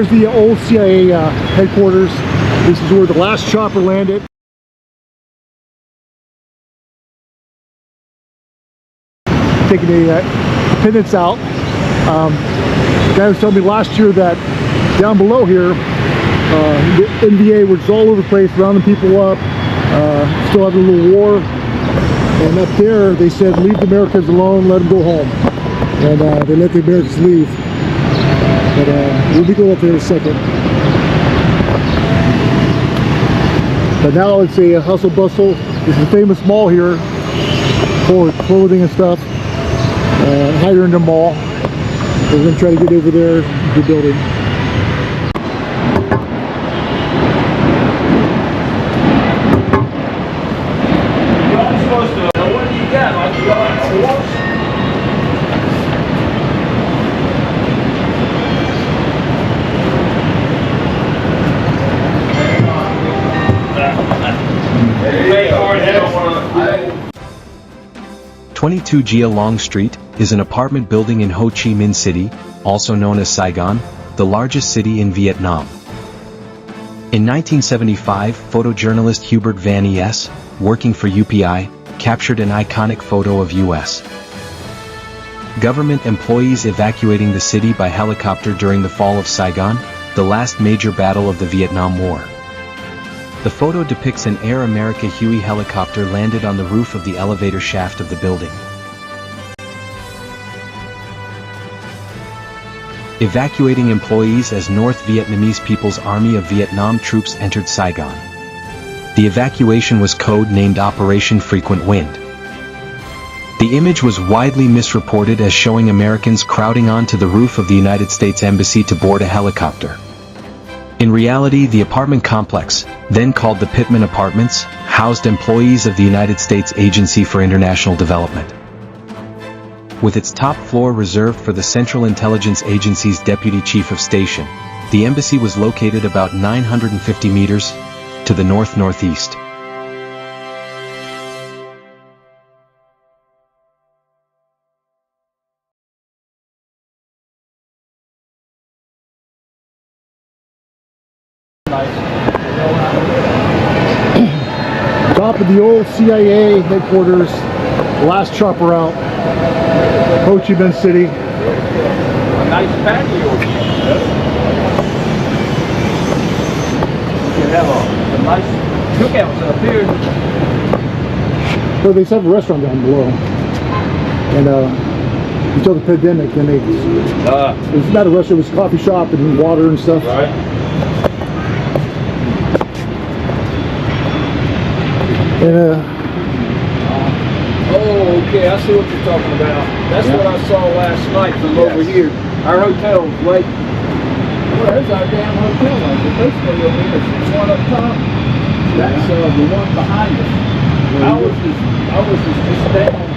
here's the old CIA headquarters. This is where the last chopper landed. Taking the pendants out. The guy was telling me last year that down below here, the NVA was all over the place, rounding people up, still having a little war. And up there, they said, leave the Americans alone, let them go home. And they let the Americans leave. But we'll be going up there in a second. But now it's a hustle bustle. This is a famous mall here for clothing and stuff. Higher in the mall. We're going to try to get over there to the building. You're supposed to know what do you got? Like you got a horse? Hey, 22 Gia Long Street is an apartment building in Ho Chi Minh City, also known as Saigon, the largest city in Vietnam. In 1975, photojournalist Hubert Van Es, working for UPI, captured an iconic photo of U.S. government employees evacuating the city by helicopter during the fall of Saigon, the last major battle of the Vietnam War. The photo depicts an Air America Huey helicopter landed on the roof of the elevator shaft of the building. Evacuating employees as North Vietnamese People's Army of Vietnam troops entered Saigon. The evacuation was code-named Operation Frequent Wind. The image was widely misreported as showing Americans crowding onto the roof of the United States Embassy to board a helicopter. In reality, the apartment complex, then called the Pittman Apartments, housed employees of the United States Agency for International Development. With its top floor reserved for the Central Intelligence Agency's Deputy Chief of Station, the embassy was located about 950 meters to the north-northeast. Top of the old CIA headquarters, last chopper out, Ho Chi Minh City. A nice patio. You can have a nice cookouts up here. So they have a restaurant down below. And until the pandemic, then it was not a restaurant, it was a coffee shop and water and stuff. Right. And oh, okay, I see what you're talking about. That's what I saw last night from over here. Our hotel was late. Well, there's our damn hotel. There's basically over here. There's one up top. That's the one behind us. I was just down.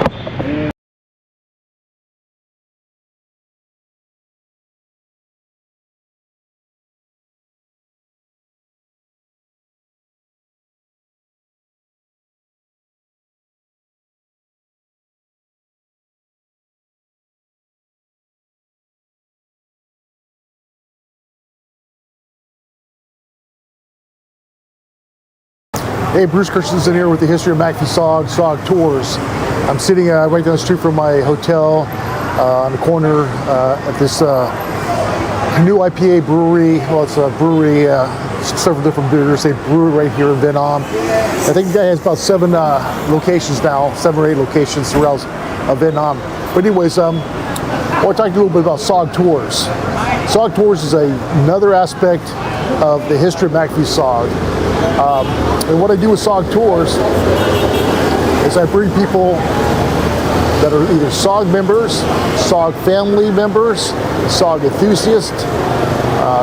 And hey, Bruce Christensen here with the history of MACVSOG, SOG Tours. I'm sitting right down the street from my hotel on the corner at this new IPA brewery. Well, it's a brewery, several different beers. They brew it right here in Vietnam. I think the guy has about 7 locations now, 7 or 8 locations throughout Vietnam. But anyways, I want to talk a little bit about SOG Tours. SOG Tours is another aspect of the history of MACVSOG. And what I do with SOG Tours is I bring people that are either SOG members, SOG family members, SOG enthusiasts,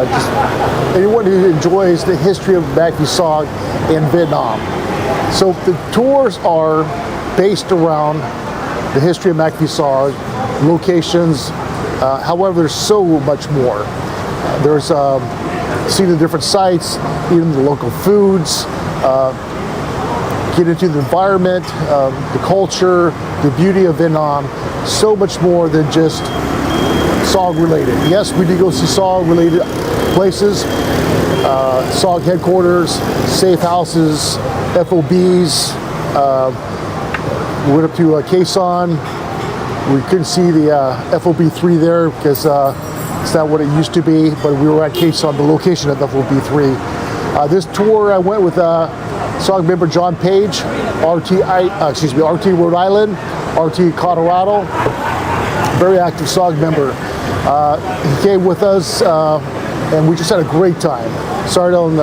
just anyone who enjoys the history of MACVSOG in Vietnam. So the tours are based around the history of MACVSOG, locations, however, there's so much more. There's see the different sites, even the local foods, get into the environment, the culture, the beauty of Vietnam, so much more than just SOG related. Yes, we do go see SOG related places. SOG headquarters, safe houses, FOBs. We went up to Quezon. We couldn't see the FOB3 there because it's not what it used to be, but we were at Quezon, the location of FOB3. This tour I went with SOG member John Page, RT Rhode Island, RT Colorado, very active SOG member. He came with us and we just had a great time. Started on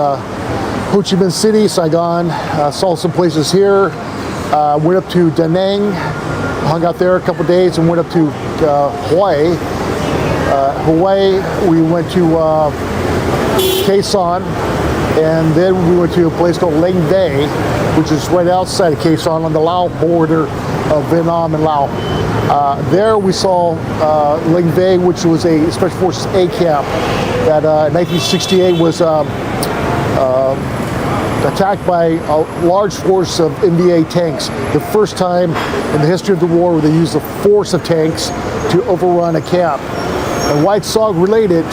Ho Chi Minh City, Saigon, saw some places here, went up to Da Nang, hung out there a couple days, and went up to Hawaii. Hawaii, we went to Quezon, and then we went to a place called Lang Bay, which is right outside of Quezon on the Lao border of Vietnam and Laos. There we saw Lang Bay, which was a Special Forces A camp that in 1968 was attacked by a large force of NVA tanks. The first time in the history of the war where they used the force of tanks to overrun a camp. And why it's SOG related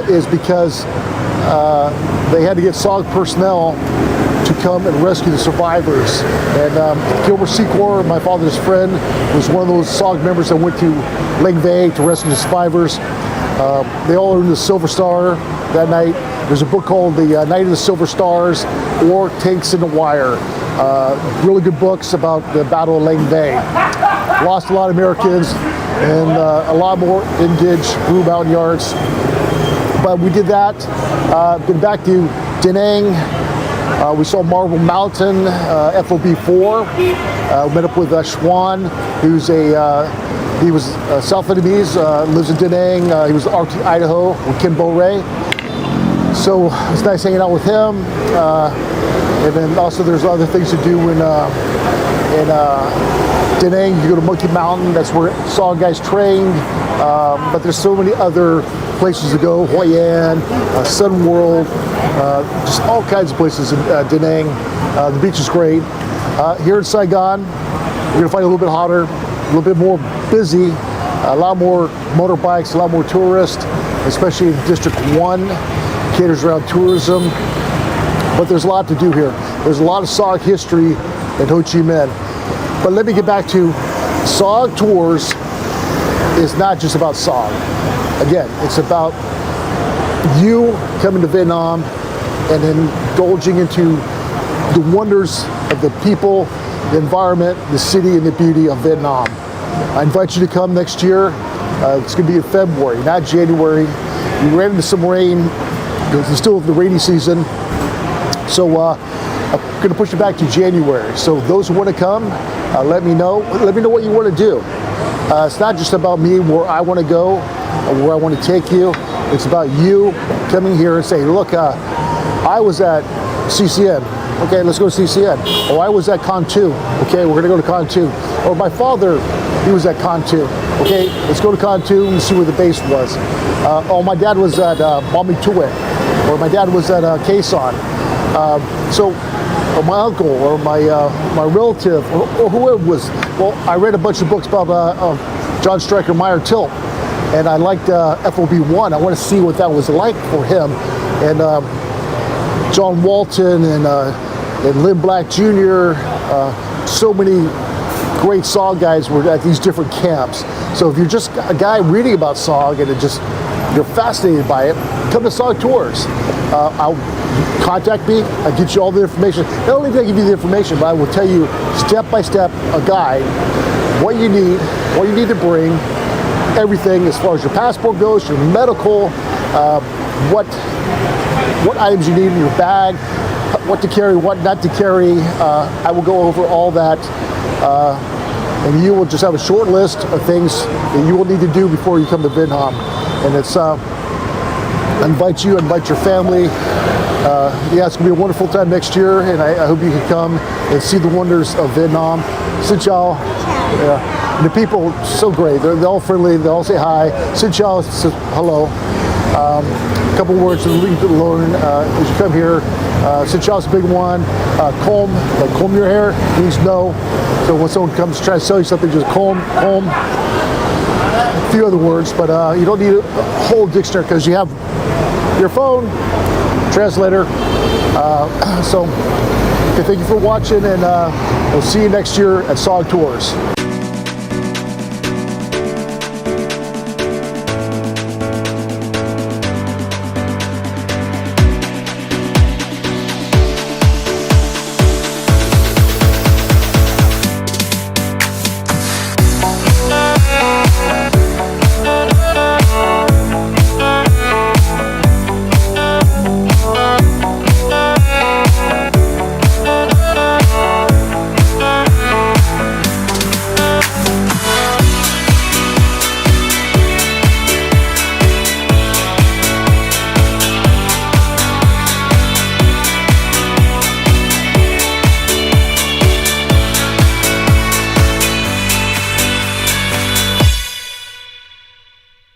is because they had to get SOG personnel to come and rescue the survivors. And Gilbert Secor, my father's friend, was one of those SOG members that went to Lang Bay to rescue the survivors. They all earned the Silver Star that night. There's a book called The Night of the Silver Stars or Tanks in the Wire. Really good books about the Battle of Lang Bay. Lost a lot of Americans and a lot more engaged Blue Mountain Yards. But we did that. Been back to Da Nang. We saw Marble Mountain, FOB4. Met up with Schwan, who's he was South Vietnamese, lives in Da Nang. He was RT Idaho with Kim Bo Ray. So it's nice hanging out with him. And then also there's other things to do in Da Nang. You go to Monkey Mountain, that's where SOG guys trained. But there's so many other places to go. Hoi An, Sun World, just all kinds of places in Da Nang. The beach is great. Here in Saigon, we're gonna find it a little bit hotter, a little bit more busy, a lot more motorbikes, a lot more tourists, especially in District 1, caters around tourism. But there's a lot to do here. There's a lot of SOG history in Ho Chi Minh. But let me get back to SOG Tours is not just about SOG. Again, it's about you coming to Vietnam and indulging into the wonders of the people, the environment, the city, and the beauty of Vietnam. I invite you to come next year. It's going to be in February, not January. We ran into some rain. It's still the rainy season. So I'm going to push it back to January. So those who want to come, let me know. Let me know what you want to do. It's not just about me, where I want to go, or where I want to take you. It's about you coming here and saying, look, I was at CCN. Okay, let's go to CCN. Oh, I was at Con 2. Okay, we're going to go to Con 2. Or my father, he was at Con 2. Okay, let's go to Con 2 and see where the base was. Oh, my dad was at Bami Tuet. Or my dad was at Quezon. Or my uncle, or my relative, or whoever was. Well, I read a bunch of books about John Stryker Meyer Tilt, and I liked FOB1. I want to see what that was like for him. And John Walton and Lynn Black Jr., so many great SOG guys were at these different camps. So if you're just a guy reading about SOG and you're fascinated by it, come to SOG Tours. I'll contact me. I'll get you all the information. Not only will I give you the information, but I will tell you step by step, a guide, what you need to bring, everything as far as your passport goes, your medical, what items you need in your bag, what to carry, what not to carry. I will go over all that. And you will just have a short list of things that you will need to do before you come to Vietnam. And it's, I invite you, invite your family. Yeah, it's gonna be a wonderful time next year, and I hope you can come and see the wonders of Vietnam. Xin chào. Yeah. And the people, so great. They're all friendly. They all say hi. Xin chào, hello. A couple words to learn as you come here. Xin chào is a big one. Comb, like comb your hair, means no. So when someone comes to try to sell you something, just comb. A few other words, but you don't need a whole dictionary because you have your phone, translator. So okay, thank you for watching, and we'll see you next year at SOG Tours.